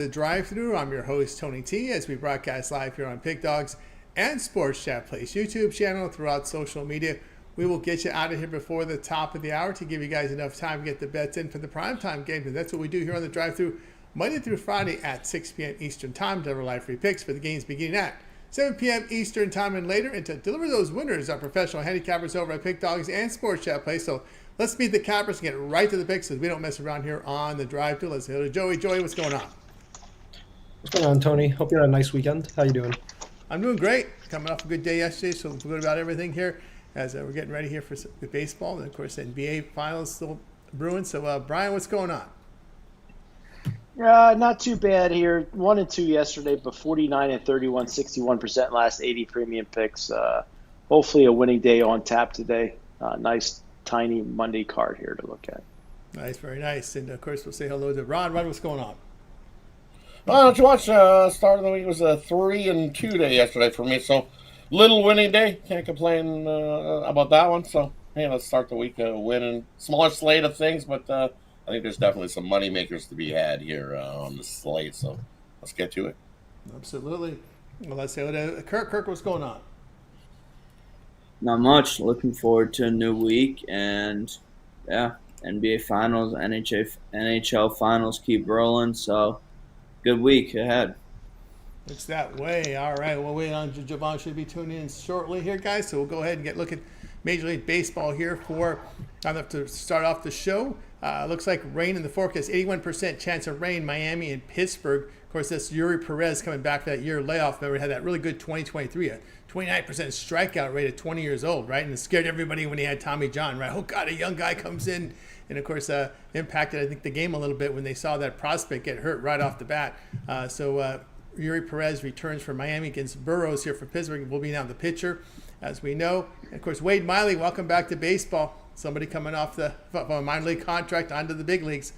The drive-thru. I'm your host Tony T as we broadcast live here on Pig Dogs and Sports Chat Place YouTube channel throughout social media. We will get you out of here before the top of the hour to give you guys enough time to get the bets in for the primetime game. And that's what we do here on the drive-thru Monday through Friday at 6 p.m. Eastern Time. Deliver live free picks for the games beginning at 7 p.m. Eastern Time and later. And to deliver those winners are professional handicappers over at Pig Dogs and Sports Chat Place. So let's meet the cappers and get right to the picks because we don't mess around here on the drive-thru. Let's go to Joey. Joey, what's going on? What's going on, Tony? Hope you had a nice weekend. How you doing? I'm doing great. Coming off a good day yesterday, so good about everything here as we're getting ready here for baseball. And, of course, the NBA Finals still brewing. So, Brian, what's going on? Not too bad here. 1-2 yesterday, but 49 and 31, 61% last 80 premium picks. Hopefully a winning day on tap today. Nice, tiny Monday card here to look at. Nice, very nice. And, of course, we'll say hello to Rod. Rod, what's going on? Did you watch start of the week? It was a 3-2 day yesterday for me, so little winning day. Can't complain about that one. So hey, let's start the week winning. Smaller slate of things, but I think there's definitely some money makers to be had here on the slate. So let's get to it. Absolutely. Well, let's say hello to Kirk. Kirk, what's going on? Not much. Looking forward to a new week, and yeah, NBA Finals, NHL Finals keep rolling. So. Good week ahead. It's that way. All right. We'll wait on Javon. Should be tuning in shortly here, guys. So we'll go ahead and look at Major League Baseball here to start off the show. Looks like rain in the forecast. 81% chance of rain. Miami and Pittsburgh. Of course, that's Yuri Perez coming back for that year layoff. Remember, he had that really good 2023, a 29% strikeout rate at 20 years old, right? And it scared everybody when he had Tommy John, right? Oh, God, a young guy comes in. And, of course, impacted, I think, the game a little bit when they saw that prospect get hurt right off the bat. So Yuri Perez returns for Miami against Burrows here for Pittsburgh. Will be now the pitcher, as we know. And, of course, Wade Miley, welcome back to baseball. Somebody coming off from a minor league contract onto the big leagues.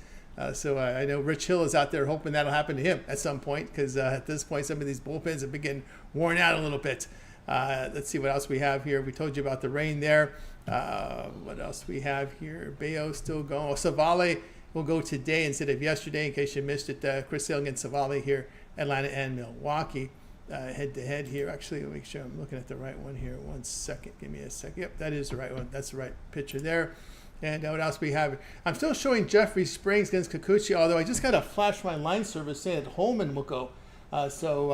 So I know Rich Hill is out there hoping that'll happen to him at some point because at this point, some of these bullpens have been getting worn out a little bit. Let's see what else we have here. We told you about the rain there. What else we have here? Bayo still going. Oh, Savale will go today instead of yesterday in case you missed it. Chris Sale against Savale here, Atlanta and Milwaukee. Head-to-head here. Actually, let me make sure I'm looking at the right one here. 1 second. Give me a second. Yep, that is the right one. That's the right picture there. And what else we have? I'm still showing Jeffrey Springs against Kikuchi, although I just got a flash from my line service saying that Holman will go. So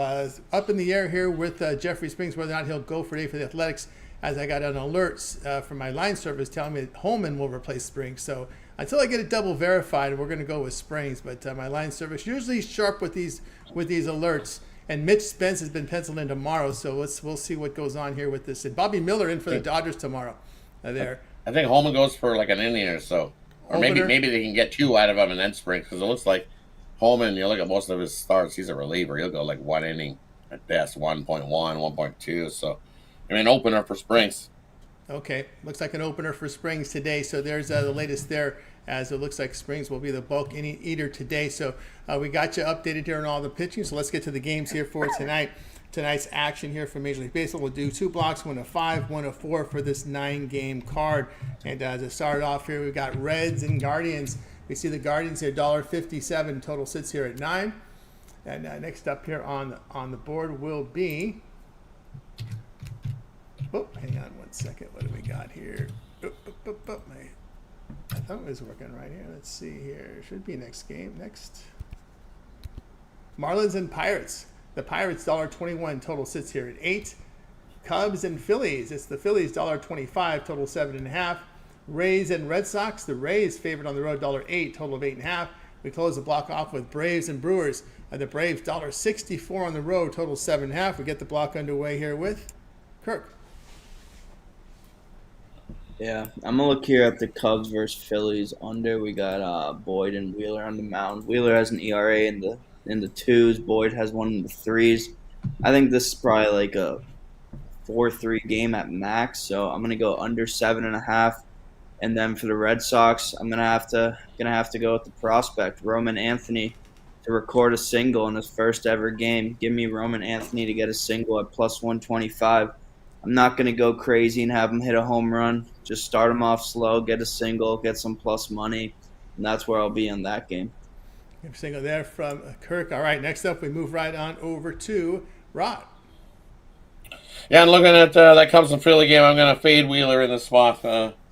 up in the air here with Jeffrey Springs, whether or not he'll go for the Athletics, as I got an alert from my line service telling me that Holman will replace Springs. So until I get it double verified, we're going to go with Springs. But my line service usually sharp with these alerts. And Mitch Spence has been penciled in tomorrow, so we'll see what goes on here with this. And Bobby Miller in for the Dodgers tomorrow. There. I think Holman goes for like an inning or so, or maybe they can get 2 out of him and then Springs because it looks like Holman. You look at most of his starts, he's a reliever. He'll go like 1 inning at best, 1.1, 1.2. So. I mean, opener for Springs. Okay, looks like an opener for Springs today. So there's the latest there, as it looks like Springs will be the bulk inning eater today. So we got you updated here on all the pitching. So let's get to the games here for tonight. Tonight's action here for Major League Baseball. We'll do 2 blocks, 1 of 5, 1 of 4 for this 9-game card. And to start off here, we've got Reds and Guardians. We see the Guardians here, $1.57. Total sits here at 9. And next up here on the board will be. Oh, hang on 1 second. What do we got here? I thought it was working right here. Let's see here. Should be next game. Next. Marlins and Pirates. The Pirates, $1.21. Total sits here at 8. Cubs and Phillies. It's the Phillies, $1.25. Total 7.5. Rays and Red Sox. The Rays favored on the road, $1.08. Total of 8.5. We close the block off with Braves and Brewers. The Braves, $1.64 on the road. Total 7.5. We get the block underway here with Kirk. Yeah, I'm going to look here at the Cubs versus Phillies under. We got Boyd and Wheeler on the mound. Wheeler has an ERA in the 2s. Boyd has one in the 3s. I think this is probably like a 4-3 game at max, so I'm going to go under 7.5. And then for the Red Sox, I'm going to have to go with the prospect, Roman Anthony, to record a single in his first ever game. Give me Roman Anthony to get a single at plus 125. I'm not going to go crazy and have him hit a home run. Just start him off slow, get a single, get some plus money, and that's where I'll be in that game. Single there from Kirk. All right, next up we move right on over to Rod. Yeah, and looking at that Cubs and Philly game, I'm going to fade Wheeler in the spot.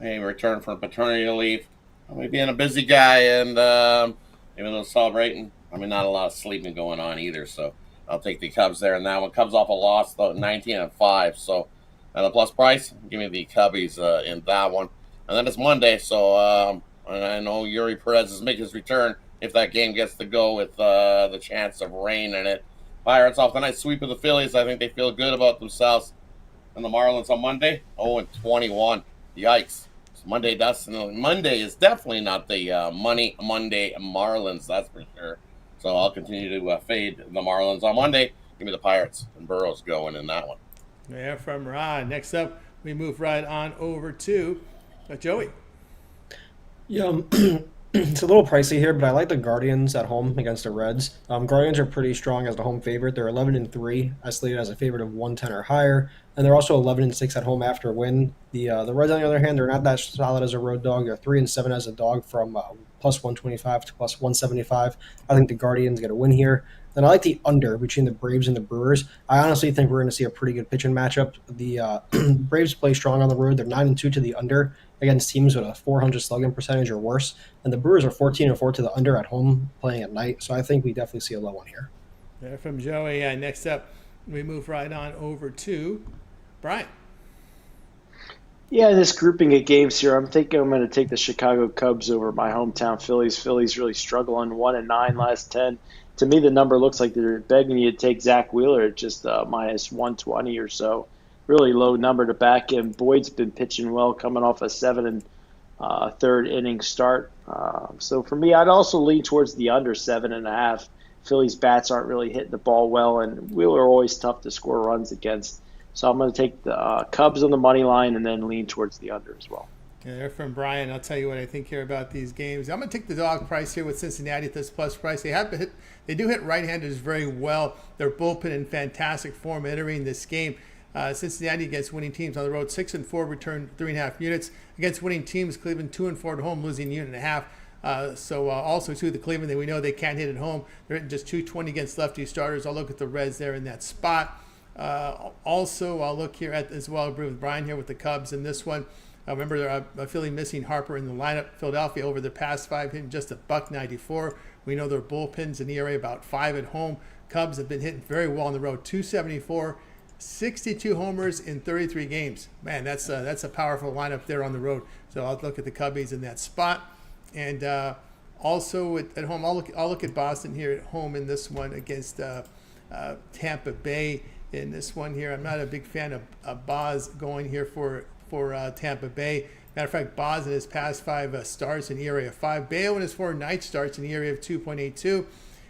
He returned from paternity leave. Maybe being a busy guy and maybe a little celebrating. I mean, not a lot of sleeping going on either, so I'll take the Cubs there in that one. Cubs off a loss, though, 19-5, so at a plus price, give me the Cubbies in that one. And then it's Monday, so and I know Yuri Perez is making his return if that game gets to go with the chance of rain in it. Pirates off the night sweep of the Phillies. I think they feel good about themselves. And the Marlins on Monday, 0-21. Yikes. Monday is definitely not the Monday Marlins, that's for sure. So I'll continue to fade the Marlins on Monday. Give me the Pirates and Burrows going in that one. Yeah, from Rod. Next up, we move right on over to Joey. Yeah, it's a little pricey here, but I like the Guardians at home against the Reds. Guardians are pretty strong as the home favorite. They're 11-3, estimated as a favorite of 110 or higher, and they're also 11-6 at home after a win. The Reds, on the other hand, they're not that solid as a road dog. They're 3-7 as a dog from plus 125 to plus 175. I think the Guardians get a win here. Then I like the under between the Braves and the Brewers. I honestly think we're going to see a pretty good pitching matchup. The Braves play strong on the road. They're 9-2 to the under against teams with a 400 slugging percentage or worse. And the Brewers are 14-4 to the under at home playing at night. So I think we definitely see a low one here. There from Joey. Next up, we move right on over to Brian. Yeah, this grouping of games here, I'm thinking I'm going to take the Chicago Cubs over my hometown Phillies. Phillies really struggling, 1-9 last 10. To me, the number looks like they're begging you to take Zach Wheeler at just minus 120 or so. Really low number to back him. Boyd's been pitching well, coming off a 7 third inning start. So for me, I'd also lean towards the under 7.5. Phillies bats aren't really hitting the ball well, and Wheeler are always tough to score runs against. So I'm going to take the Cubs on the money line and then lean towards the under as well. Yeah, they're from Brian. I'll tell you what I think here about these games. I'm going to take the dog price here with Cincinnati at this plus price. They do hit right-handers very well. Their bullpen in fantastic form entering this game. Cincinnati against winning teams on the road, 6-4, return 3.5 units. Against winning teams, Cleveland 2-4 at home, losing 1.5. So also too, the Cleveland, we know they can't hit at home. They're hitting just 220 against lefty starters. I'll look at the Reds there in that spot. Also, I'll look here at as well. I agree with Brian here with the Cubs in this one. Remember, Philly missing Harper in the lineup. Philadelphia over the past 5 hitting just $1.94. We know their bullpens and ERA about 5 at home. Cubs have been hitting very well on the road, 274, 62 homers in 33 games. Man, that's a powerful lineup there on the road. So I'll look at the Cubbies in that spot. And also at home, I'll look at Boston here at home in this one against Tampa Bay. In this one here, I'm not a big fan of Boz going here for Tampa Bay. Matter of fact, Boz in his past 5 starts in ERA of 5. Bayo in his 4 night starts in ERA of 2.82.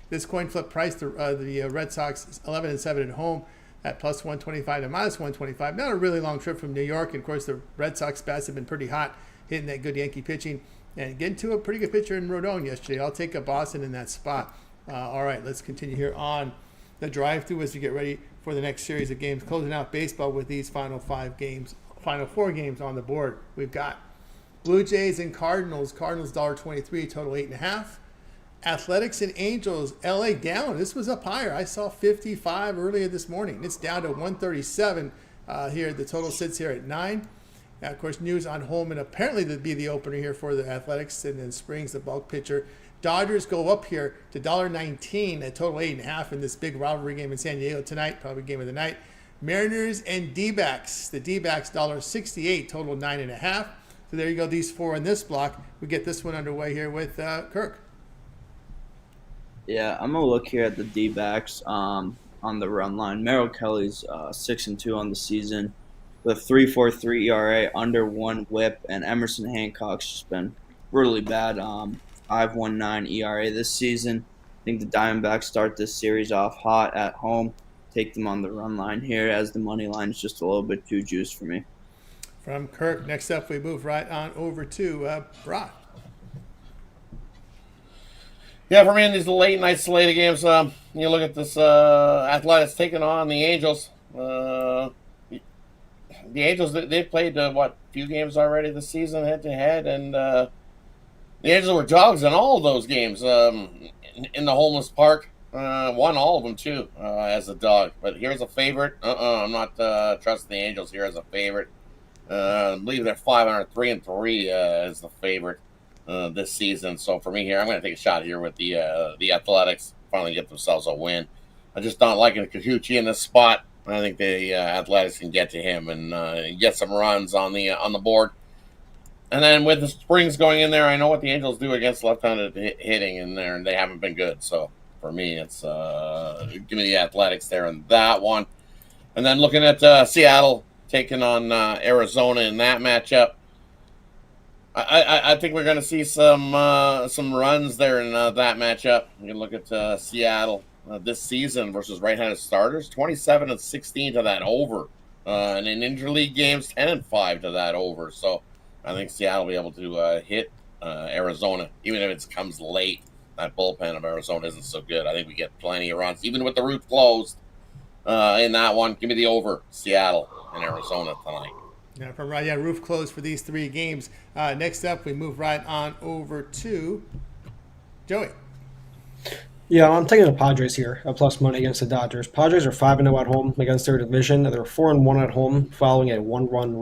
This coin flip price, the Red Sox 11-7 at home at plus 125 to minus 125. Not a really long trip from New York. And of course, the Red Sox bats have been pretty hot, hitting that good Yankee pitching. And getting to a pretty good pitcher in Rodon yesterday. I'll take a Boston in that spot. All right, let's continue here on the drive-through as we get ready for the next series of games. Closing out baseball with these final 4 games on the board. We've got Blue Jays and Cardinals. Cardinals $1.23, total 8.5. Athletics and Angels, LA down. This was up higher. I saw 55 earlier this morning. It's down to 137 here. The total sits here at 9. Of course, news on Holman apparently to be the opener here for the Athletics, and then Springs, the bulk pitcher. Dodgers go up here to $1.19 at total 8.5 in this big rivalry game in San Diego tonight, probably game of the night. Mariners and D-backs. The D-backs $1.68, total 9.5. So there you go, these 4 in this block. We get this one underway here with Kirk. Yeah, I'm going to look here at the D-backs on the run line. Merrill Kelly's 6-2 on the season with 3.43 ERA, under 1 whip, and Emerson Hancock's just been really bad. 5.19 ERA this season. I think the Diamondbacks start this series off hot at home. Take them on the run line here as the money line is just a little bit too juiced for me. From Kirk, next up we move right on over to Brock. Yeah, for me in these late night slate of games, you look at this Athletics taking on the Angels. The Angels, they've played, few games already this season head-to-head, and the Angels were dogs in all of those games. in the homeless park. Won all of them too as a dog. But here's a favorite. I'm not trusting the Angels here as a favorite. I believe they're 503-3 as the favorite this season. So for me here, I'm going to take a shot here with the Athletics. Finally get themselves a win. I just don't like Kikuchi in this spot. I think the Athletics can get to him and get some runs on the board. And then with the Springs going in there, I know what the Angels do against left-handed hitting in there, and they haven't been good. So for me, it's give me the Athletics there in that one. And then looking at Seattle taking on Arizona in that matchup, I think we're going to see some runs there in that matchup. You can look at Seattle this season versus right-handed starters, 27-16 to that over, and in interleague games, 10-5 to that over. So I think Seattle will be able to hit Arizona, even if it comes late. That bullpen of Arizona isn't so good. I think we get plenty of runs, even with the roof closed in that one. Give me the over, Seattle and Arizona tonight. Yeah, roof closed for these 3 games. Next up, we move right on over to Joey. Yeah, I'm taking the Padres here at plus money against the Dodgers. Padres are 5-0 at home against their division. They're 4-1 at home following a one-run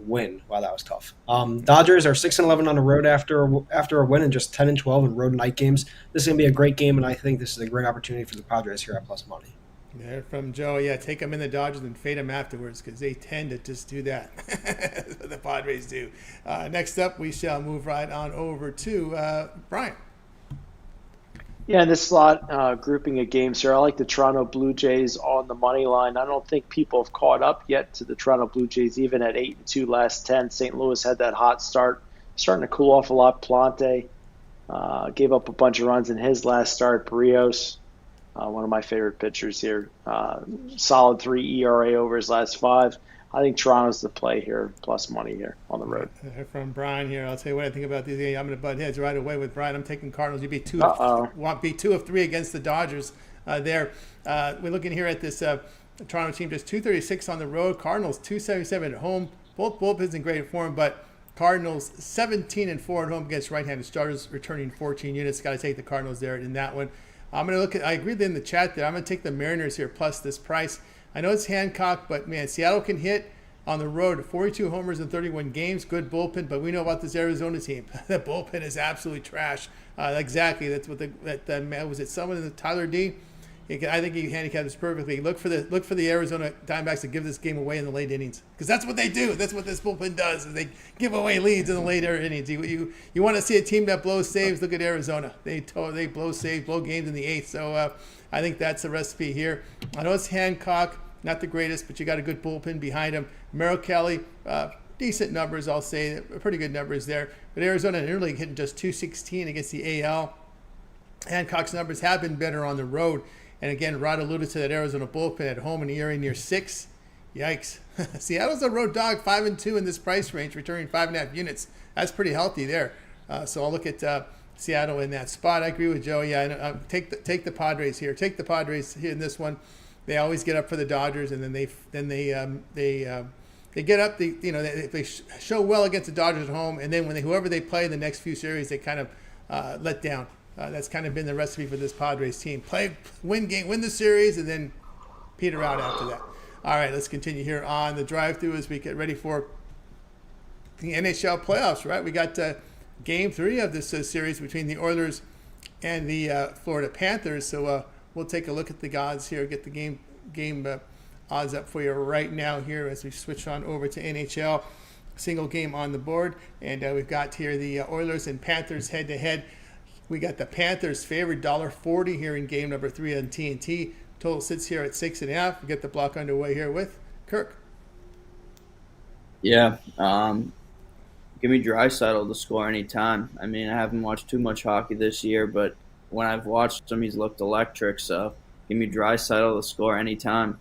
win. Wow, that was tough. Dodgers are 6-11 on the road after a win and just 10-12 in road night games. This is going to be a great game, and I think this is a great opportunity for the Padres here at plus money. Yeah, from Joe. Yeah, take them in the Dodgers and fade them afterwards because they tend to just do that. That's what the Padres do. Next up, we shall move right on over to Brian. Yeah, in this slot, grouping of games here, I like the Toronto Blue Jays on the money line. I don't think people have caught up yet to the Toronto Blue Jays, even at 8-2 last 10. St. Louis had that hot start, starting to cool off a lot. Plante gave up a bunch of runs in his last start. Barrios, one of my favorite pitchers here, solid 3 ERA over his last 5. I think Toronto's the play here, plus money here on the road. From Brian here, I'll tell you what I think about these games. I'm going to butt heads right away with Brian. I'm taking Cardinals. You beat 2 of 3 against the Dodgers there. We're looking here at this Toronto team, just 236 on the road. Cardinals 277 at home. Both bullpens in great form, but Cardinals 17-4 at home against right-handed starters, returning 14 units. Got to take the Cardinals there in that one. I'm going to look at. I agreed in the chat that I'm going to take the Mariners here plus this price. I know it's Hancock, but man, Seattle can hit on the road. 42 homers in 31 games. Good bullpen, but we know about this Arizona team. The bullpen is absolutely trash. Exactly. That's what was it? Someone in the Tyler D. I think he handicapped this perfectly. Look for the Arizona Diamondbacks to give this game away in the late innings because that's what they do. That's what this bullpen does. Is they give away leads in the later innings. You want to see a team that blows saves? Look at Arizona. They blow saves, blow games in the 8th. So I think that's the recipe here. I know it's Hancock, not the greatest, but you got a good bullpen behind him. Merrill Kelly, decent numbers, I'll say, pretty good numbers there. But Arizona in early hitting just 216 against the AL. Hancock's numbers have been better on the road. And again, Rod alluded to that Arizona bullpen at home in the ERA near 6. Yikes. Seattle's a road dog, 5-2 in this price range, returning 5.5 units. That's pretty healthy there. So I'll look at Seattle in that spot. I agree with Joe. Yeah, take the Padres here. Take the Padres here in this one. They always get up for the Dodgers, and then they get up. They show well against the Dodgers at home, and then whoever they play in the next few series, they kind of let down. That's kind of been the recipe for this Padres team. Win the series, and then peter out after that. All right, let's continue here on the drive-through as we get ready for the NHL playoffs. Right, we got Game 3 of this series between the Oilers and the Florida Panthers. So we'll take a look at the odds here. Get the game odds up for you right now here as we switch on over to NHL. Single game on the board, and we've got here the Oilers and Panthers head-to-head. We got the Panthers favored $1.40 here in game number 3 on TNT. Total sits here at 6.5. We get the block underway here with Kirk. Yeah, give me Draisaitl to score anytime. I mean, I haven't watched too much hockey this year, but when I've watched him, he's looked electric. So give me Draisaitl to score anytime.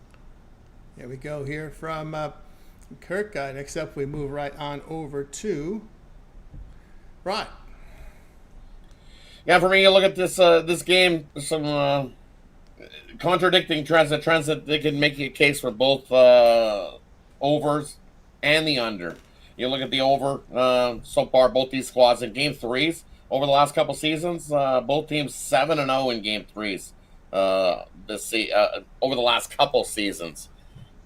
There we go here from Kirk. Next up, we move right on over to Ron. Yeah, for me, you look at this game, some contradicting trends that they can make a case for both overs and the under. You look at the over so far, both these squads in game 3s, over the last couple seasons. Both teams 7-0 in game threes over the last couple seasons.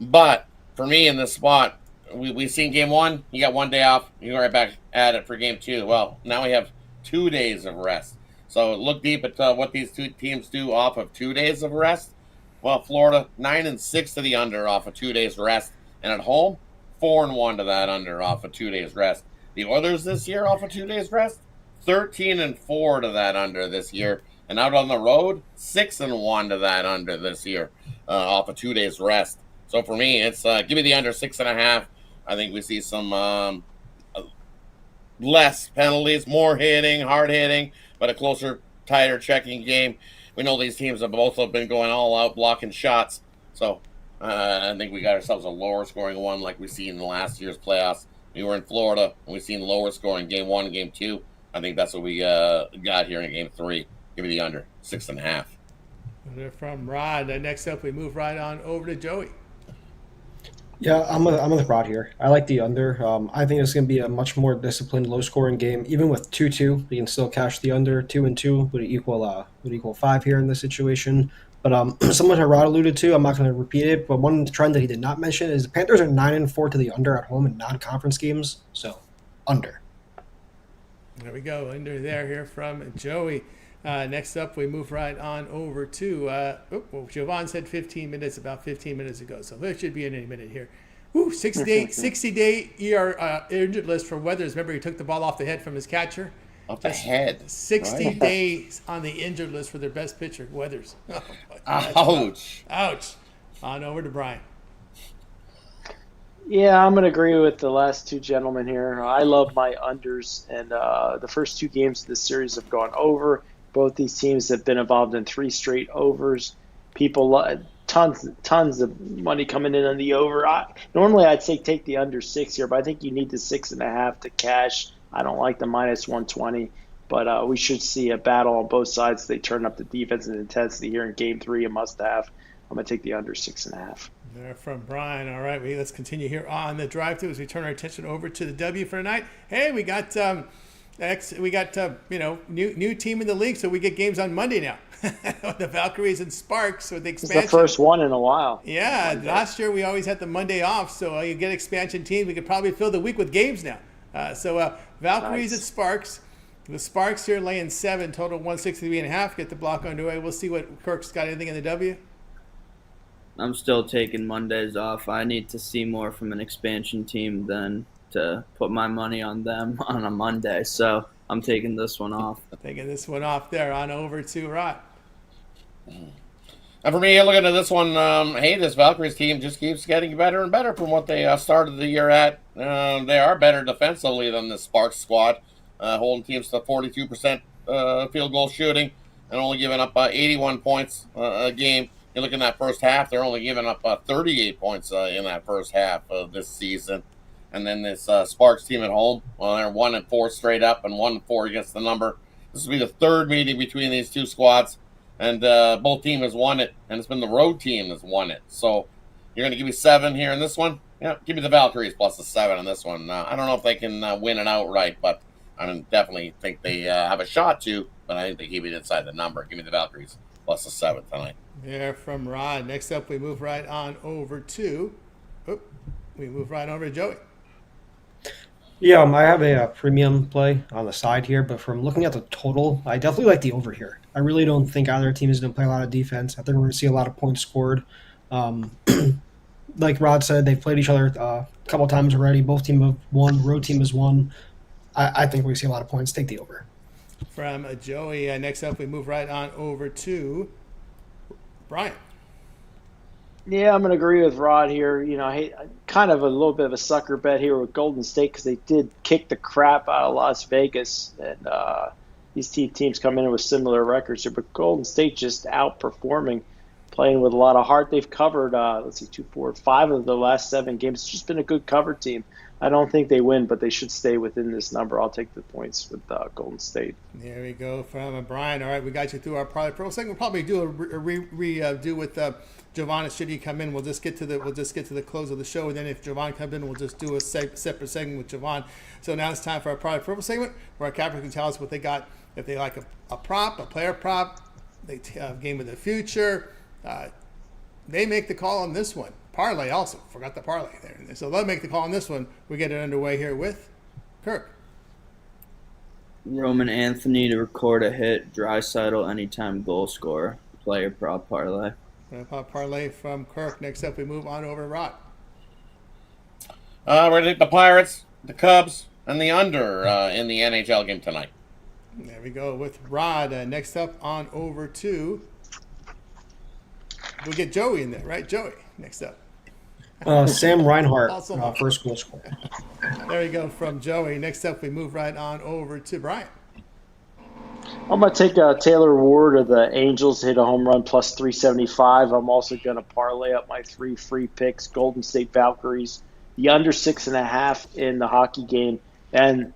But for me in this spot, we've seen game one. You got 1 day off. You go right back at it for game two. Well, now we have 2 days of rest. So look deep at what these two teams do off of 2 days of rest. Well, Florida 9-6 to the under off of 2 days rest, and at home 4-1 to that under off of 2 days rest. The Oilers this year off of 2 days rest, 13-4 to that under this year, and out on the road 6-1 to that under this year off of 2 days rest. So for me, it's give me the under 6.5. I think we see some less penalties, more hitting, hard hitting, but a closer, tighter checking game. We know these teams have both been going all out, blocking shots. So I think we got ourselves a lower scoring one like we see in the last year's playoffs. We were in Florida, and we've seen lower scoring game one and game two. I think that's what we got here in game three. Give me the under 6.5. From Rod. Next up, we move right on over to Joey. Yeah, I'm with Rod here. I like the under. I think it's going to be a much more disciplined, low-scoring game. Even with 2-2, we can still cash the under. 2-2 would equal 5 here in this situation. But somewhat Rod alluded to, I'm not going to repeat it. But one trend that he did not mention is the Panthers are 9-4 to the under at home in non-conference games. So, under. There we go. Under there here from Joey. Next up, we move right on over to Javon said 15 minutes about 15 minutes ago, so there should be in any minute here. 60-day injured list for Weathers. Remember, he took the ball off the head from his catcher. Off the head. 60 days on the injured list for their best pitcher, Weathers. Ouch. Ouch. On over to Brian. Yeah, I'm going to agree with the last two gentlemen here. I love my unders, and the first 2 games of this series have gone over. Both these teams have been involved in 3 straight overs. People, tons of money coming in on the over. Normally, I'd say take the under 6 here, but I think you need the 6.5 to cash. I don't like the minus 120, but we should see a battle on both sides. They turn up the defense and intensity here in Game 3, a must-have. I'm going to take the under 6.5. There from Brian. All right, let's continue here on the drive-through as we turn our attention over to the W for tonight. Hey, we got new team in the league, so we get games on Monday now. The Valkyries and Sparks with the expansion. It's the first one in a while. Yeah, last year we always had the Monday off, so you get expansion teams. We could probably fill the week with games now. Valkyries and Sparks. The Sparks here laying 7, total 163.5. Get the block underway. We'll see what Kirk's got. Anything in the W? I'm still taking Mondays off. I need to see more from an expansion team than to put my money on them on a Monday. So I'm taking this one off. Taking this one off there. On over to Rod. And for me, looking at this one, this Valkyries team just keeps getting better and better from what they started the year at. They are better defensively than the Sparks squad, holding teams to 42% field goal shooting and only giving up 81 points a game. You look in that first half, they're only giving up 38 points in that first half of this season. And then this Sparks team at home, they're 1-4 straight up and 1-4 against the number. This will be the third meeting between these two squads, and both teams has won it, and it's been the road team that's won it. So you're going to give me 7 here in this one? Yeah, give me the Valkyries plus the 7 in this one. I don't know if they can win it outright, but I definitely think they have a shot to, but I think they keep it inside the number. Give me the Valkyries plus the 7 tonight. There from Rod. Next up, we move right on over to Joey. Yeah, I have a premium play on the side here, but from looking at the total, I definitely like the over here. I really don't think either team is going to play a lot of defense. I think we're going to see a lot of points scored. Like Rod said, they've played each other a couple times already. Both teams have won. Road team has won. I think we see a lot of points. Take the over. From Joey. Next up, we move right on over to Brian. Yeah, I'm going to agree with Rod here. Kind of a little bit of a sucker bet here with Golden State because they did kick the crap out of Las Vegas, and these teams come in with similar records here. But Golden State just outperforming playing with a lot of heart. They've covered, let's see, 2, 4, 5 of the last 7 games. It's just been a good cover team. I don't think they win, but they should stay within this number. I'll take the points with Golden State. There we go from Brian. All right, we got you through our parlay pro segment. We'll probably do a redo with Javon. Should he come in, we'll just get to the close of the show, and then if Javon comes in, we'll just do a separate segment with Javon. So now it's time for our parlay pro segment, where our capper can tell us what they got, if they like a prop, a player prop, they game of the future. They make the call on this one. Parlay also. Forgot the parlay there. So they'll make the call on this one. We get it underway here with Kirk. Roman Anthony to record a hit. Draisaitl anytime goal scorer. Player prop parlay. Parlay from Kirk. Next up, we move on over to Rod. We're going to take the Pirates, the Cubs, and the under in the NHL game tonight. There we go with Rod. Next up on over to... We'll get Joey in there, right? Joey, next up. Sam Reinhart, Also first goal scorer. There we go from Joey. Next up, we move right on over to Brian. I'm going to take Taylor Ward of the Angels to hit a home run plus 375. I'm also going to parlay up my 3 free picks, Golden State Valkyries, the under 6.5 in the hockey game, and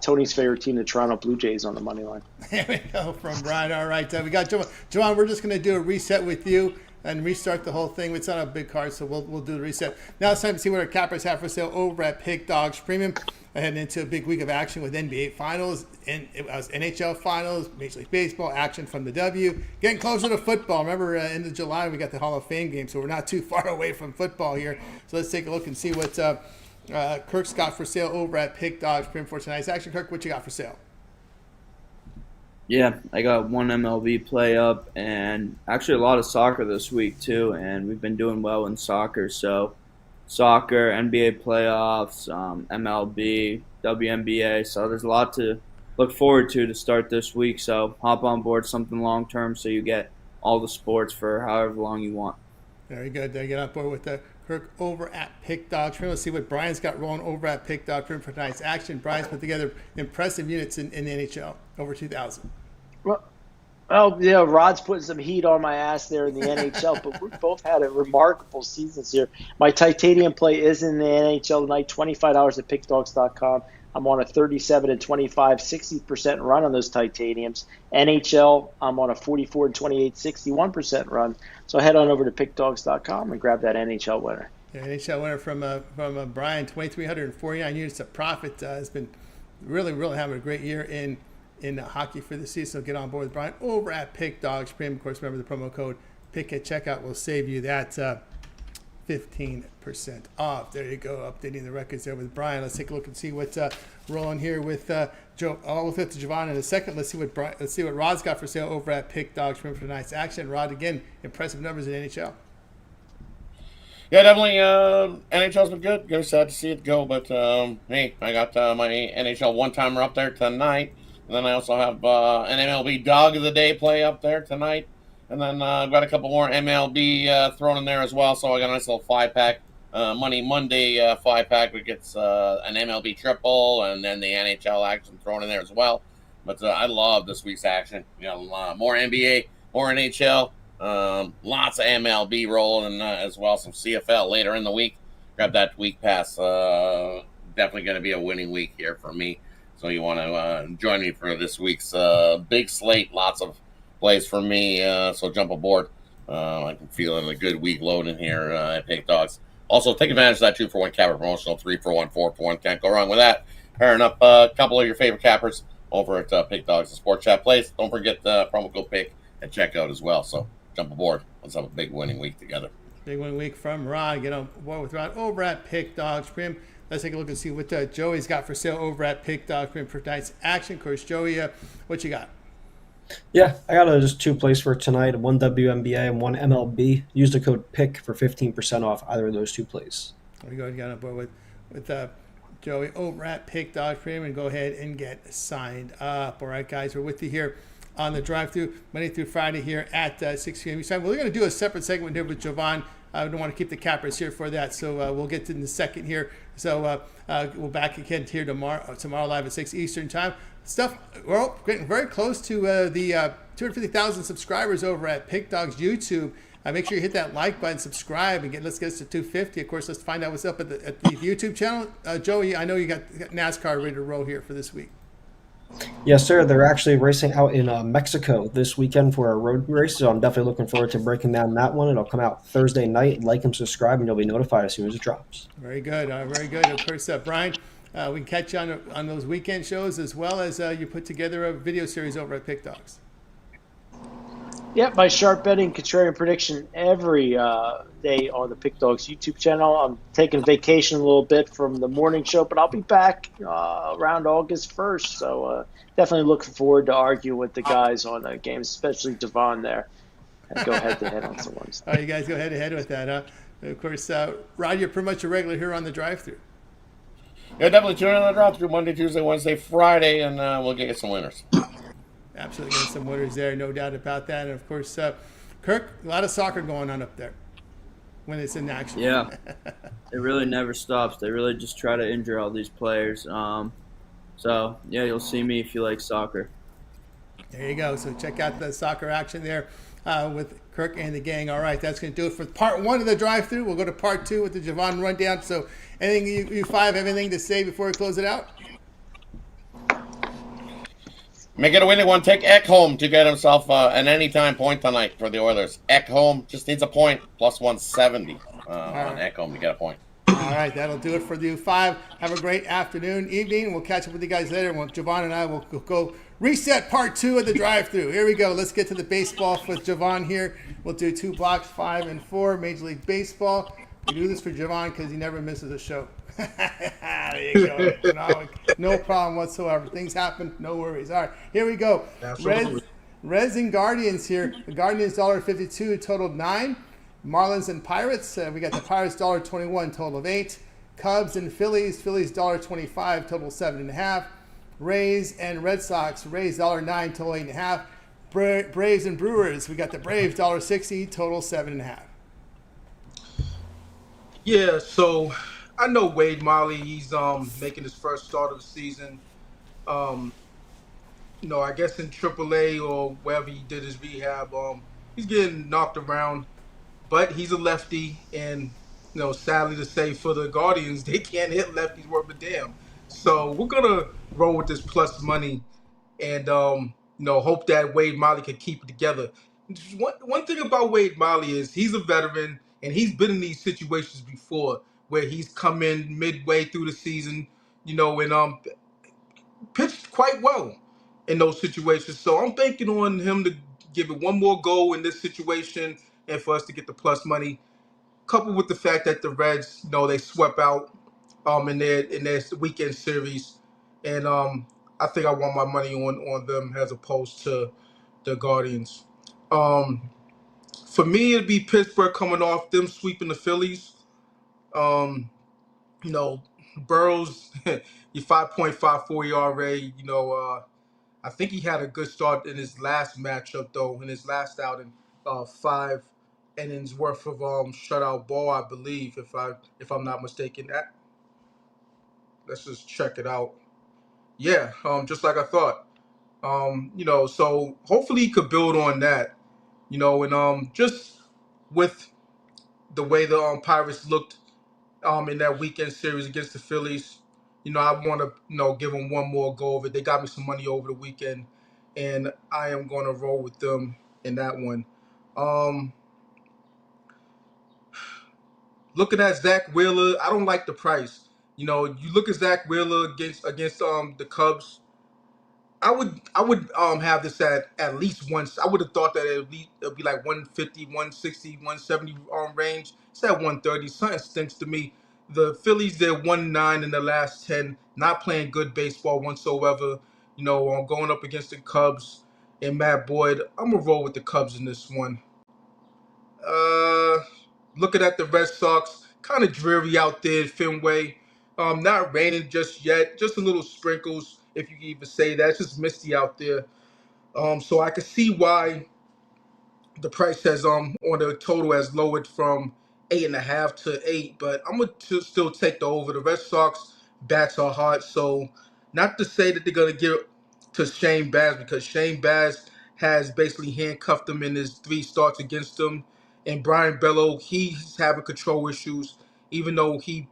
Tony's favorite team, the Toronto Blue Jays, on the money line. There we go from Brian. All right, we got Javon. Javon, we're just going to do a reset with you and restart the whole thing. It's not a big card, so we'll do the reset. Now it's time to see what our cappers have for sale over at Pick Dogs Premium. Heading into a big week of action with NBA Finals, and it was NHL Finals, Major League Baseball, action from the W. Getting closer to football. Remember, end of July, we got the Hall of Fame game, so we're not too far away from football here. So let's take a look and see what Kirk's got for sale over at Pick Dogs Premium for tonight's action. Kirk, what you got for sale? Yeah, I got one MLB play up, and actually a lot of soccer this week too, and we've been doing well in soccer. So soccer, NBA playoffs, MLB, WNBA. So there's a lot to look forward to start this week. So hop on board something long term so you get all the sports for however long you want. Very good. Get on board with Kirk over at Pick Dogs Premium. Let's see what Brian's got rolling over at Pick Dogs Premium for tonight's action. Brian's put together impressive units in the NHL, over 2,000. Well, yeah, Rod's putting some heat on my ass there in the NHL, but we've both had a remarkable seasons here. My titanium play is in the NHL tonight, $25 at pickdogs.com. I'm on a 37 and 25, 60% run on those titaniums. NHL, I'm on a 44 and 28, 61% run. So head on over to pickdogs.com and grab that NHL winner. Yeah, NHL winner from Brian, 2,349 units of profit. Has been really having a great year in hockey for the season. So get on board with Brian over at Pick Dogs Premium. Of course, remember the promo code PICK at checkout will save you that 15% off. There you go, updating the records there with Brian. Let's take a look and see what's rolling here with Joe. We'll flip to Javon in a second. Let's see what Rod's got for sale over at Pick Dogs Premium for tonight's action. Rod, again, impressive numbers in NHL. Yeah, definitely. NHL's been good. Good, sad to see it go, but hey, I got my NHL one-timer up there tonight. And then I also have an MLB Dog of the Day play up there tonight. And then I've got a couple more MLB thrown in there as well. So I got a nice little 5-pack, Money Monday 5-pack, which gets an MLB triple and then the NHL action thrown in there as well. But I love this week's action. You know, more NBA, more NHL, lots of MLB rolling as well. Some CFL later in the week. Grab that week pass. Definitely going to be a winning week here for me. So you want to join me for this week's big slate. Lots of plays for me. So jump aboard. I can feel a good week loading here at Pick Dogs. Also, take advantage of that 2-for-1 capper promotional, 3-for-1, 4-for-1. Can't go wrong with that. Pairing up a couple of your favorite cappers over at Pick Dogs and Sport Chat Plays. Don't forget the promo code PICK at checkout as well. So jump aboard. Let's have a big winning week together. Big winning week from Rod. Get on board with Rod over at Pick Dogs Premium. Let's take a look and see what Joey's got for sale over at Pick Dogs Premium for tonight's action. Of course, Joey, what you got? Yeah, I got just 2 plays for tonight, one WNBA and one MLB. Use the code PICK for 15% off either of those 2 plays. There we go. Get on board with Joey over at Pick Dogs Premium and go ahead and get signed up. All right, guys, we're with you here on the drive-through Monday through Friday here at 6 p.m. We're going to do a separate segment here with Javon. I don't want to keep the cappers here for that, so we'll get to in a second here. So we'll back again here tomorrow live at 6 Eastern time. We're getting very close to the 250,000 subscribers over at Pick Dogs YouTube. Make sure you hit that like button, subscribe, and let's get us to 250. Of course, let's find out what's up at the YouTube channel. Joey, I know you got NASCAR ready to roll here for this week. Yes, sir. They're actually racing out in Mexico this weekend for a road race, so I'm definitely looking forward to breaking down that one. It'll come out Thursday night. Like and subscribe, and you'll be notified as soon as it drops. Very good. Very good. Of course, Brian, we can catch you on those weekend shows as well as you put together a video series over at Pick Dogs. Yep, my sharp betting contrarian prediction every day on the Pick Dogs YouTube channel. I'm taking vacation a little bit from the morning show, but I'll be back around August 1st. So definitely looking forward to arguing with the guys on games, especially Javon there. And go head-to-head on some ones. Oh, you guys go head-to-head with that, huh? And of course, Rod, you're pretty much a regular here on the drive-thru. Yeah, definitely tune in on the drive-thru Monday, Tuesday, Wednesday, Friday, and we'll get you some winners. Absolutely getting some winners there, no doubt about that. And of course, Kirk, a lot of soccer going on up there when it's in action. Yeah, it really never stops. They really just try to injure all these players. So, yeah, you'll see me if you like soccer. There you go. So check out the soccer action there with Kirk and the gang. All right, that's going to do it for part one of the drive-thru. We'll go to part two with the Javon rundown. So anything you five have anything to say before we close it out? Make it a winning one. Take Ekholm to get himself an anytime point tonight for the Oilers. Ekholm just needs a point, plus 170 on Ekholm to get a point. All right, that'll do it for you five. Have a great afternoon, evening. We'll catch up with you guys later. Javon and I will go reset part two of the drive-thru. Here we go. Let's get to the baseball with Javon here. We'll do 2 blocks, 5 and 4, Major League Baseball. We do this for Javon because he never misses a show. There you go. No problem whatsoever. Things happen. No worries. All right, here we go. Reds and Guardians here. The Guardians $1.52, totaled 9. Marlins and Pirates. We got the Pirates $1.21, total of 8. Cubs and Phillies. Phillies $1.25, total 7.5. Rays and Red Sox. Rays $1.09, total 8.5. Braves and Brewers. We got the Braves $1.60, total 7.5. Yeah, so I know Wade Miley. He's making his first start of the season. I guess in AAA or wherever he did his rehab, he's getting knocked around. But he's a lefty, and sadly to say, for the Guardians, they can't hit lefties worth a damn. So we're gonna roll with this plus money, and hope that Wade Miley can keep it together. One thing about Wade Miley is he's a veteran, and he's been in these situations before where he's come in midway through the season, and pitched quite well in those situations. So I'm banking on him to give it one more go in this situation and for us to get the plus money, coupled with the fact that the Reds, they swept out in their weekend series, and I think I want my money on them as opposed to the Guardians. For me, it'd be Pittsburgh coming off them sweeping the Phillies. Burrows, your 5.54 ERA. I think he had a good start in his last matchup, though, in his last outing, 5 innings worth of shutout ball, I believe, if I'm not mistaken. Let's just check it out. Yeah, just like I thought. So hopefully he could build on that, and just with the way the Pirates looked in that weekend series against the Phillies, I want to give them one more go of it. They got me some money over the weekend, and I am going to roll with them in that one. Looking at Zach Wheeler, I don't like the price. You look at Zach Wheeler against the Cubs. I would have this at least once. I would have thought that it'd be like 150, 160, 170 range. It's at 130. Something stinks to me. The Phillies, they're 1-9 in the last 10, not playing good baseball whatsoever. Going up against the Cubs and Matt Boyd. I'm gonna roll with the Cubs in this one. Looking at the Red Sox, kind of dreary out there at Fenway. Not raining just yet, just a little sprinkles, if you can even say that. It's just misty out there. So I can see why the price has on the total has lowered from 8.5 to 8, but I'm gonna still take the over. The Red Sox bats are hot, so not to say that they're gonna give to Shane Baz, because Shane Baz has basically handcuffed them in his 3 starts against them, And Brian Bello, he's having control issues, even though he,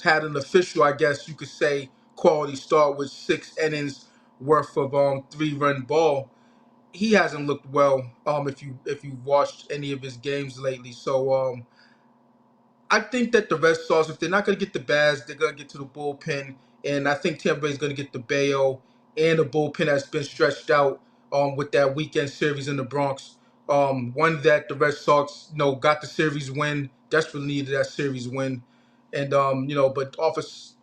had an official, I guess you could say, quality start with 6 innings worth of 3-run ball. He hasn't looked well. If you've watched any of his games lately, so I think that the Red Sox, if they're not going to get the bats, they're going to get to the bullpen, and I think Tampa Bay is going to get the Bayo and the bullpen has been stretched out with that weekend series in the Bronx. One that the Red Sox, got the series win, desperately needed that series win, and but office,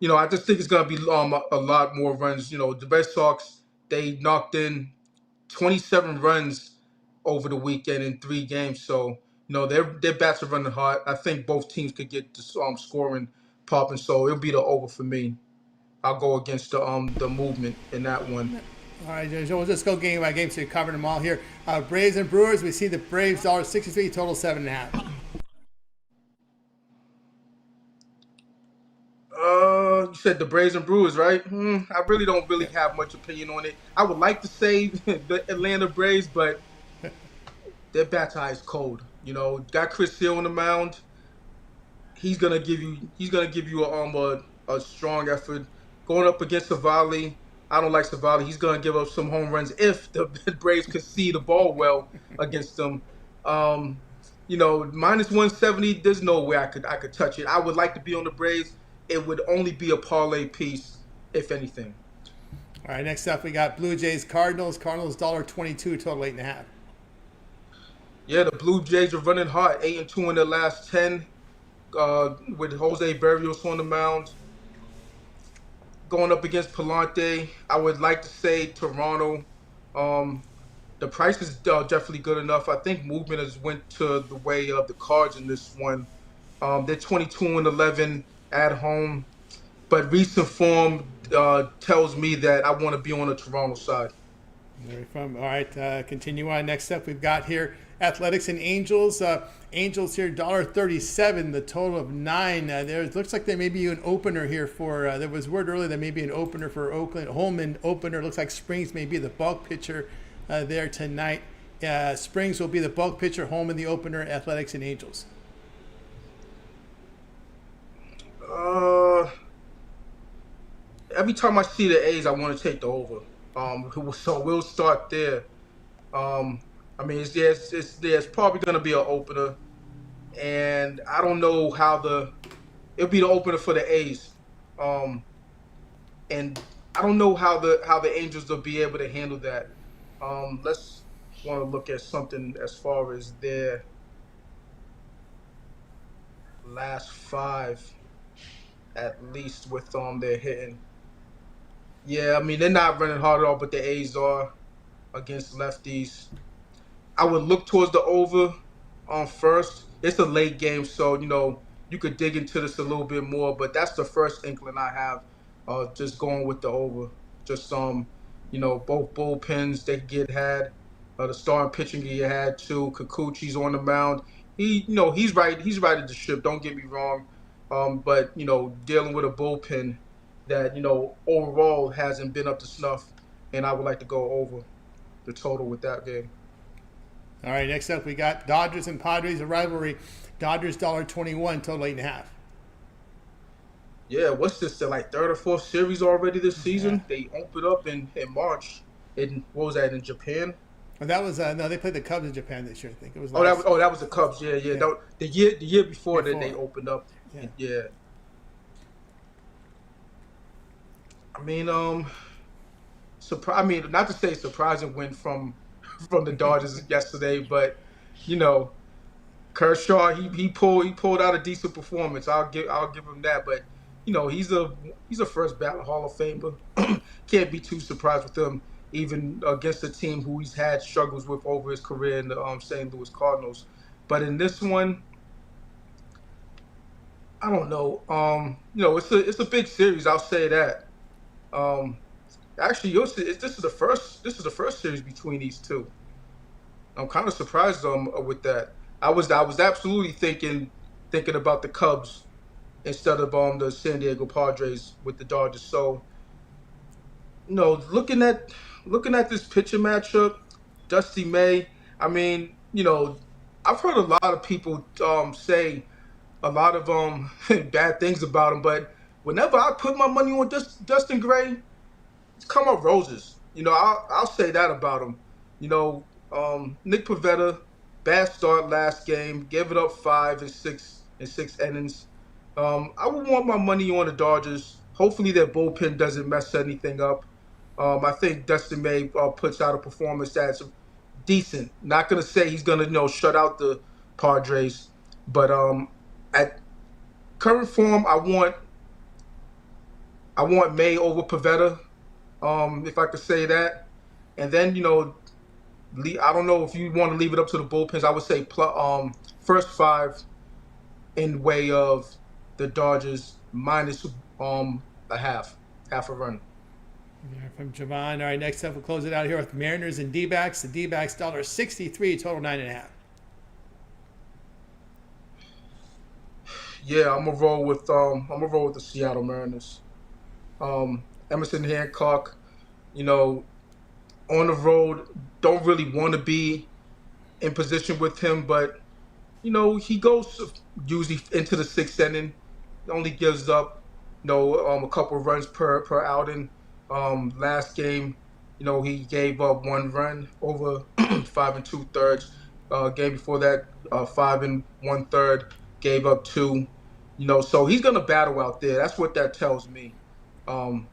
I just think it's going to be a lot more runs. The Red Sox, they knocked in 27 runs over the weekend in 3 games. So, their bats are running hot. I think both teams could get the scoring popping. So it'll be the over for me. I'll go against the movement in that one. All right, Joe, we'll just go game by game so you're covering them all here. Braves and Brewers, we see the Braves $1.63, total 7.5. You said the Braves and Brewers, right? I really don't have much opinion on it. I would like to say the Atlanta Braves, but their bats are ice cold. Got Chris Hill on the mound. He's gonna give you a strong effort going up against Savali. I don't like Savali. He's gonna give up some home runs if the Braves could see the ball well against them. Um, minus 170. There's no way I could touch it. I would like to be on the Braves. It would only be a parlay piece, if anything. All right, next up we got Blue Jays Cardinals. Cardinals $1.22, total 8.5. Yeah, the Blue Jays are running hot, 8-2 in their last 10. With Jose Berrios on the mound, going up against Palante. I would like to say Toronto. Um, the price is definitely good enough. I think movement has went to the way of the Cards in this one. They're 22-11 at home, but recent form tells me that I want to be on the Toronto side. All right, continue on. Next up, we've got here Athletics and Angels. Angels here $1.37, the total of 9. There looks like there may be an opener here for. There was word earlier there may be an opener for Oakland. Home opener. Looks like Springs may be the bulk pitcher there tonight. Springs will be the bulk pitcher. Home in the opener. Athletics and Angels. Every time I see the A's, I want to take the over. So we'll start there. It's probably going to be an opener, and I don't know how it'll be the opener for the A's, and I don't know how the Angels will be able to handle that. Let's want to look at something as far as their last 5, at least with their hitting. Yeah, they're not running hard at all, but the A's are against lefties. I would look towards the over first. It's a late game, so you could dig into this a little bit more. But that's the first inkling I have. Just going with the over. Just both bullpens they get had. The starting pitching he had too. Kikuchi's on the mound. He's right. He's right at the ship. Don't get me wrong. But dealing with a bullpen that overall hasn't been up to snuff, and I would like to go over the total with that game. All right, next up we got Dodgers and Padres, a rivalry. Dodgers $1.21, total 8.5. Yeah, what's this? The third or fourth series already this season? Yeah. They opened up in March. What was that, in Japan? Well, that was no. They played the Cubs in Japan this year. I think it was. That was the Cubs. Yeah. The year before that they opened up. Yeah. Not to say surprising win from the Dodgers yesterday, but Kershaw he pulled out a decent performance. I'll give him that, but he's a first ballot Hall of Famer. Can't be too surprised with him, even against a team who he's had struggles with over his career in the St. Louis Cardinals. But in this one, I don't know. It's a big series. I'll say that. Actually, this is the first series between these two. I'm kind of surprised with that. I was absolutely thinking about the Cubs instead of the San Diego Padres with the Dodgers. So, looking at this pitcher matchup, Dusty May. you know, I've heard a lot of people say a lot of bad things about him, but whenever I put my money on Dustin Gray, it's come up roses. I'll say that about him. Nick Pavetta, bad start last game, gave it up 5 and 6 innings. I would want my money on the Dodgers. Hopefully their bullpen doesn't mess anything up. I think Dustin May puts out a performance that's decent. Not gonna say he's gonna shut out the Padres, but at current form, I want May over Pavetta, if I could say that. And then I don't know if you want to leave it up to the bullpens. I would say first five in way of the Dodgers minus half a run. Yeah, from Javon. All right, next up, we'll close it out here with Mariners and D-backs. The D-backs $1.63, total 9.5. Yeah, I'm gonna roll with the Seattle Mariners. Emerson Hancock, you know, on the road, don't really want to be in position with him, but he goes usually into the sixth inning. Only gives up, a couple of runs per outing. Last game, he gave up 1 run over 5 2/3. Game before that, 5 1/3, gave up 2. So he's gonna battle out there. That's what that tells me. Um,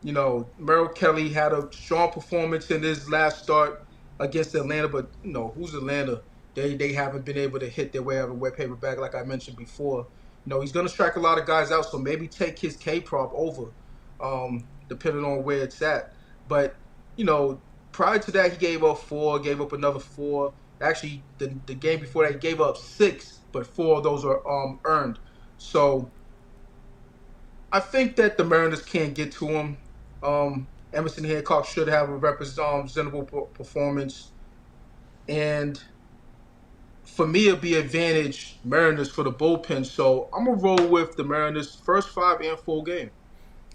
Merrill Kelly had a strong performance in his last start against Atlanta, but who's Atlanta? They haven't been able to hit their way out of a wet paper bag, like I mentioned before. He's going to strike a lot of guys out, so maybe take his K prop over, depending on where it's at. But prior to that, he gave up 4, gave up another 4. Actually, the game before that, he gave up 6, but 4 of those are earned. So I think that the Mariners can't get to him. Emerson Hancock should have a representable performance. And for me, it'd be advantage Mariners for the bullpen. So I'm going to roll with the Mariners first 5 and full game.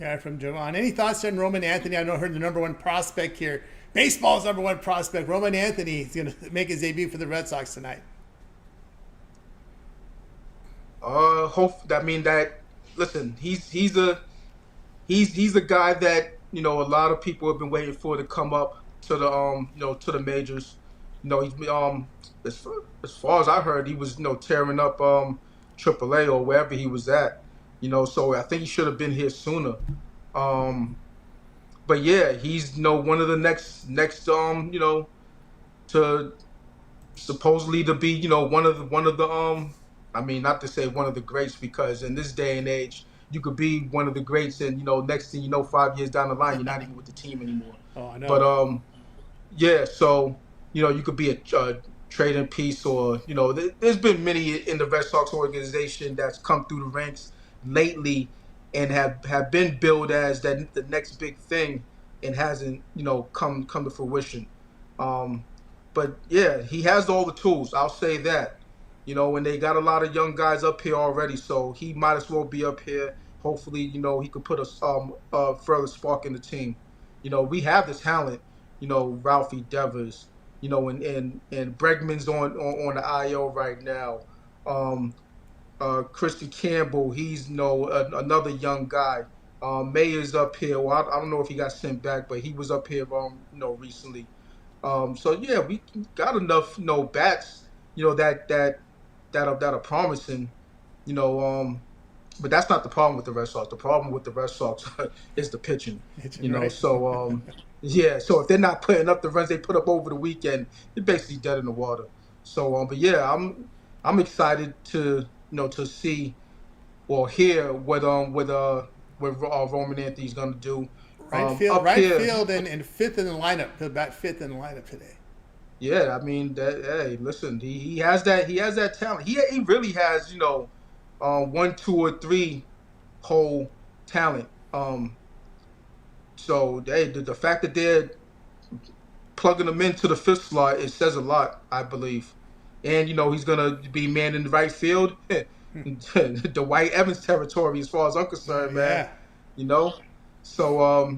Yeah, from Javon. Any thoughts on Roman Anthony? I know I heard the number one prospect here. Baseball's number one prospect. Roman Anthony is going to make his debut for the Red Sox tonight. Listen, he's a guy that a lot of people have been waiting for to come up to the to the majors. He's as far as I heard, he was tearing up AAA or wherever he was at. So I think he should have been here sooner. But yeah, he's one of the next to supposedly to be one of the I mean, not to say one of the greats, because in this day and age you could be one of the greats and next thing 5 years down the line you're not even with the team anymore. Oh, I know. But yeah, so you could be a trading piece, or there's been many in the Red Sox organization that's come through the ranks lately and have been billed as the next big thing and hasn't come to fruition. But yeah, he has all the tools, I'll say that. And they got a lot of young guys up here already, so he might as well be up here. Hopefully, he could put a further spark in the team. We have this talent, Ralphie Devers, and Bregman's on the IL right now. Christian Campbell, he's another young guy. May is up here. Well, I don't know if he got sent back, but he was up here recently. So yeah, we got enough bats that are promising, but that's not the problem with the Red Sox. The problem with the Red Sox is the pitching, Right. So yeah, so if they're not putting up the runs they put up over the weekend, they're basically dead in the water. So but yeah, I'm excited to to see or hear what Roman Anthony's gonna do. Right field and fifth in the lineup. He'll bat fifth in the lineup today. Yeah, I mean that. Hey, listen, he has that talent. He really has 1, 2, or 3 whole talent. So the fact that they're plugging him into the fifth slot, it says a lot, I believe. And he's gonna be man in the right field. The White Evans territory, as far as I'm concerned, man. Yeah. So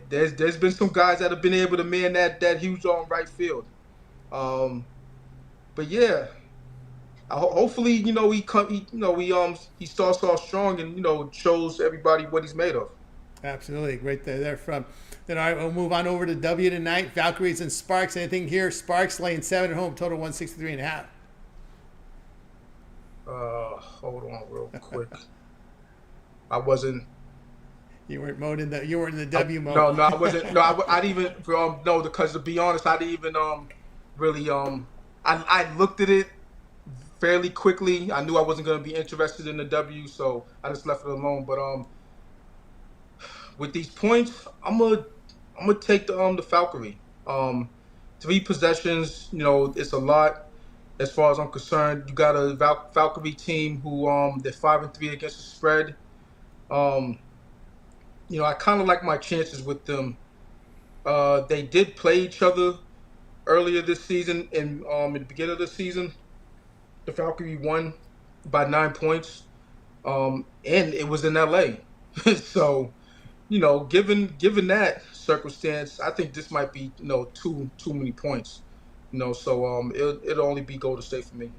there's been some guys that have been able to man that huge right field. But yeah, hopefully, he starts off strong and shows everybody what he's made of. Absolutely. Great there from. Then, all right, we'll move on over to W tonight. Valkyries and Sparks. Anything here? Sparks laying 7 at home, total 163.5. Hold on real quick. I wasn't. You weren't in the W mode. No, I wasn't. No, I didn't even. No, because to be honest, I didn't even really I looked at it fairly quickly. I knew I wasn't going to be interested in the W, so I just left it alone. But with these points, I'm gonna take the Falconry. 3 possessions, it's a lot as far as I'm concerned. You got a Falconry team who they're 5-3 against the spread. I kind of like my chances with them. They did play each other earlier this season, in the beginning of the season. The Falconry won by 9 points, and it was in LA. So, given that circumstance, I think this might be too many points. So it'll only be Golden State for me.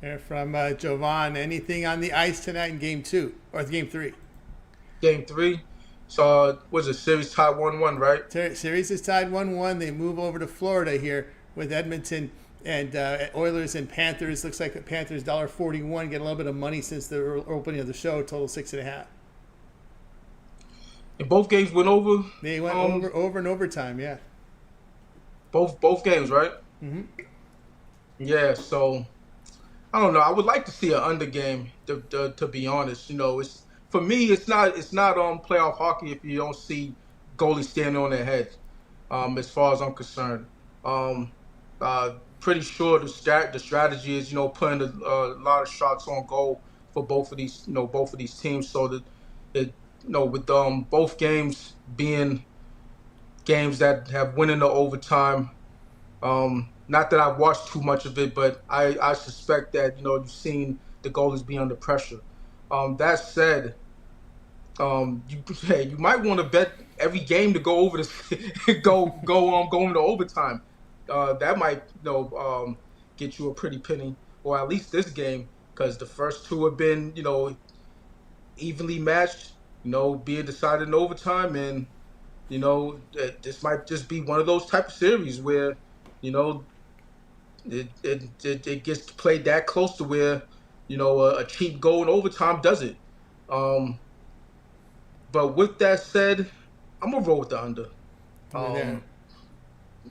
And from Javon, anything on the ice tonight in Game 2 or Game 3? Game 3. So was it series tied 1-1, right? Series is tied 1-1. They move over to Florida here with Edmonton and Oilers and Panthers. Looks like the Panthers $1.41 get a little bit of money since the opening of the show. Total 6.5. And both games went over. They went over in overtime. Yeah. Both games, right? Mm-hmm. Yeah. So I don't know. I would like to see an under game. To be honest, it's. For me, it's not playoff hockey if you don't see goalies standing on their head. As far as I'm concerned, pretty sure the strategy is putting a lot of shots on goal for both of these teams, so that with both games being games that have went into overtime. Not that I've watched too much of it, but I suspect that you've seen the goalies be under pressure. That said, you might want to bet every game to go over the go into overtime. That might get you a pretty penny, or at least this game, because the first 2 have been evenly matched, being decided in overtime, and this might just be one of those type of series where it gets played that close to where a cheap goal in overtime does it. But with that said, I'm gonna roll with the under.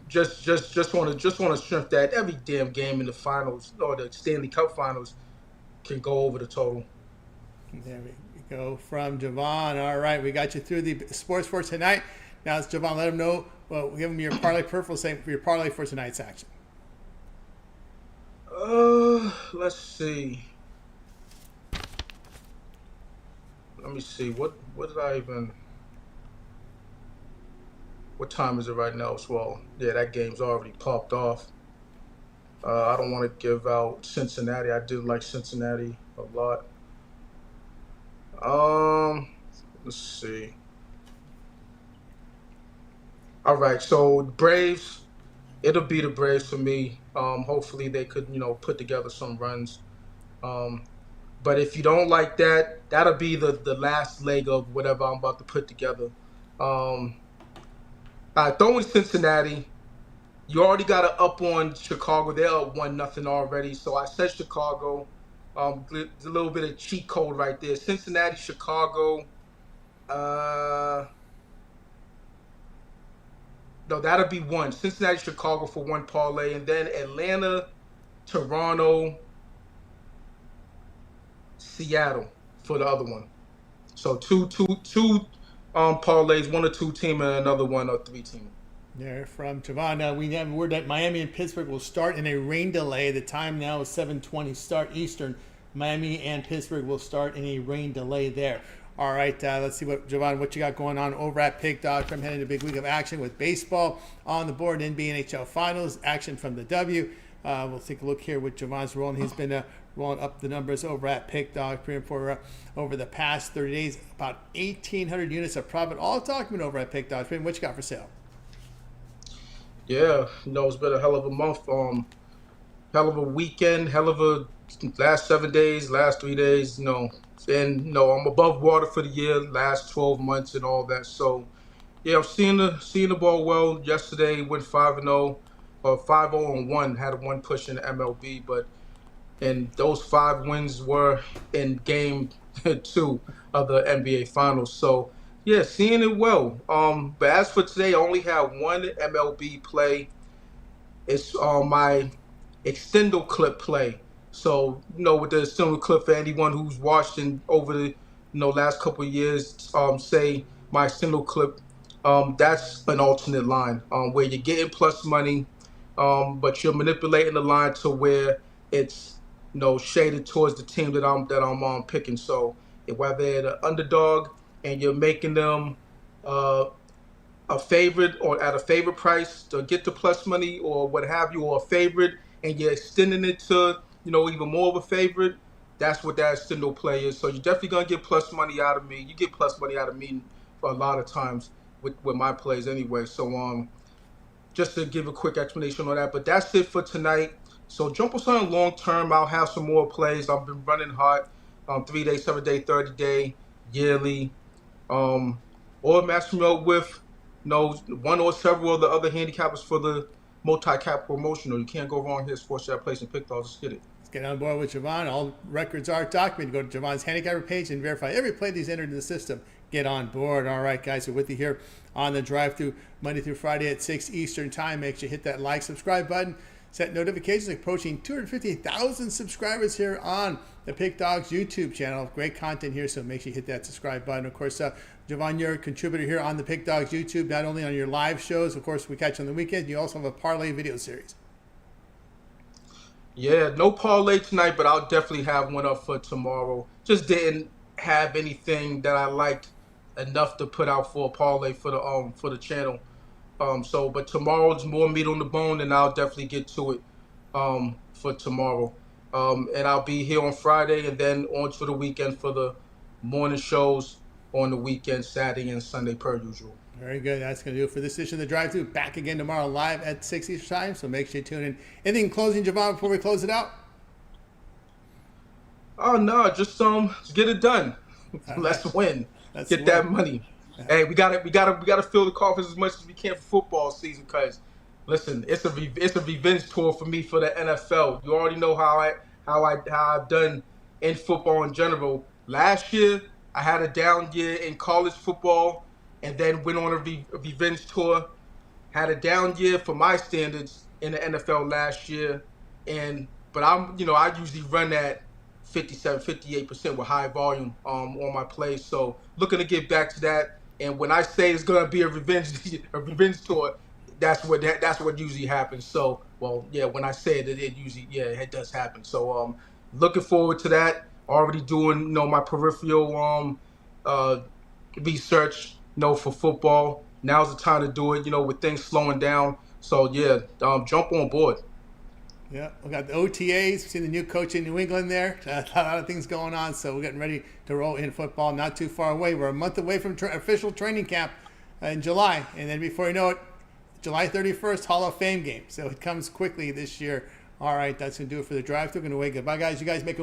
Just want to strength that every damn game in the finals or the Stanley Cup finals can go over the total. There we go from Javon. All right, we got you through the sports for tonight. Now it's Javon. Let him know. Well, give him your parlay for your parlay for tonight's action. Let's see. Let me see. What did I even? What time is it right now as well? Yeah, that game's already popped off. I don't want to give out Cincinnati. I do like Cincinnati a lot. Let's see. All right, so Braves. It'll be the Braves for me. Hopefully they could, put together some runs. But if you don't like that, that'll be the last leg of whatever I'm about to put together. Throwing Cincinnati, you already got to up on Chicago. They're up 1-0 already. So I said Chicago. There's a little bit of cheat code right there. Cincinnati, Chicago. No, that'll be 1. Cincinnati, Chicago for 1 parlay. And then Atlanta, Toronto, Seattle for the other one. So two parlays, 1 or 2 team and another 1 or 3 team. There from Javon. We have word that Miami and Pittsburgh will start in a rain delay. The time now is 7:20 start Eastern. Miami and Pittsburgh will start in a rain delay there. All right, let's see what you got going on over at Pig Dog. I'm heading to a big week of action with baseball on the board. NBA NHL Finals action from the W. We'll take a look here with Javon's rolling. He's been rolling up the numbers over at Pig Dog for over the past 30 days. About 1,800 units of profit. All talking over at Pig Dog. What you got for sale? Yeah, it's been a hell of a month. Hell of a weekend, hell of a last 7 days, last 3 days. And I'm above water for the year, last 12 months and all that. So yeah, I'm seeing the ball well. Yesterday went 5-0, or 5-0-1. Had a one push in the MLB, but and those 5 wins were in game two of the NBA Finals. So yeah, seeing it well. But as for today, I only have one MLB play. It's my extendo clip play. So with the extendo clip, for anyone who's watched in over the last couple of years, say my extendo clip, that's an alternate line where you're getting plus money, but you're manipulating the line to where it's shaded towards the team that I'm picking. So whether they're the underdog and you're making them a favorite or at a favorite price to get the plus money or what have you, or a favorite and you're extending it to even more of a favorite, that's what that extendo play is. So you're definitely gonna get plus money out of me. You get plus money out of me for a lot of times with my plays anyway. So just to give a quick explanation on that, but that's it for tonight. So jump on something long term. I'll have some more plays. I've been running hot, 3 day, 7 day, 30 day, yearly, um, or match them up with one or several of the other handicappers for the multi-cap promotional. You can't go wrong here. Sports Chat Place and Pick Dogs. Let's get it. Let's get on board with Javon. All records are documented. Go to Javon's handicapper page and verify every play that he's entered in the system. Get on board. All right, guys, we're with you here on the drive-through Monday through Friday at 6 Eastern Time. Make sure you hit that like, subscribe button. Set notifications. Approaching 250,000 subscribers here on the Pick Dogs YouTube channel. Great content here, so make sure you hit that subscribe button. Of course, Javon, you're a contributor here on the Pick Dogs YouTube, not only on your live shows, of course, we catch on the weekend, you also have a parlay video series. Yeah, no parlay tonight, but I'll definitely have one up for tomorrow. Just didn't have anything that I liked enough to put out for a parlay for the channel. But tomorrow's more meat on the bone, and I'll definitely get to it for tomorrow. And I'll be here on Friday, and then on to the weekend for the morning shows on the weekend, Saturday and Sunday, per usual. Very good. That's going to do it for this edition of the Drive Thru. Back again tomorrow live at 6 Eastern Time, so make sure you tune in. Anything closing, Javon, before we close it out? Oh no, just get it done. Let's win. Get that money. Hey, we gotta fill the coffers as much as we can for football season. Cause listen, it's a revenge tour for me for the NFL. You already know how I've done in football in general. Last year I had a down year in college football, and then went on a revenge tour. Had a down year for my standards in the NFL last year, but I usually run at 57, 58% with high volume on my plays. So looking to get back to that. And when I say it's gonna be a revenge tour, that's what usually happens. So when I say it usually it does happen. So looking forward to that. Already doing my peripheral research for football. Now's the time to do it. With things slowing down. So jump on board. Yeah, we got the OTAs. Seen the new coach in New England there. A lot of things going on, so we're getting ready to roll in football. Not too far away. We're a month away from official training camp in July, and then before you know it, July 31st, Hall of Fame game. So it comes quickly this year. All right, that's going to do it for the drive-thru. We're going to wait. Goodbye, guys. You guys make a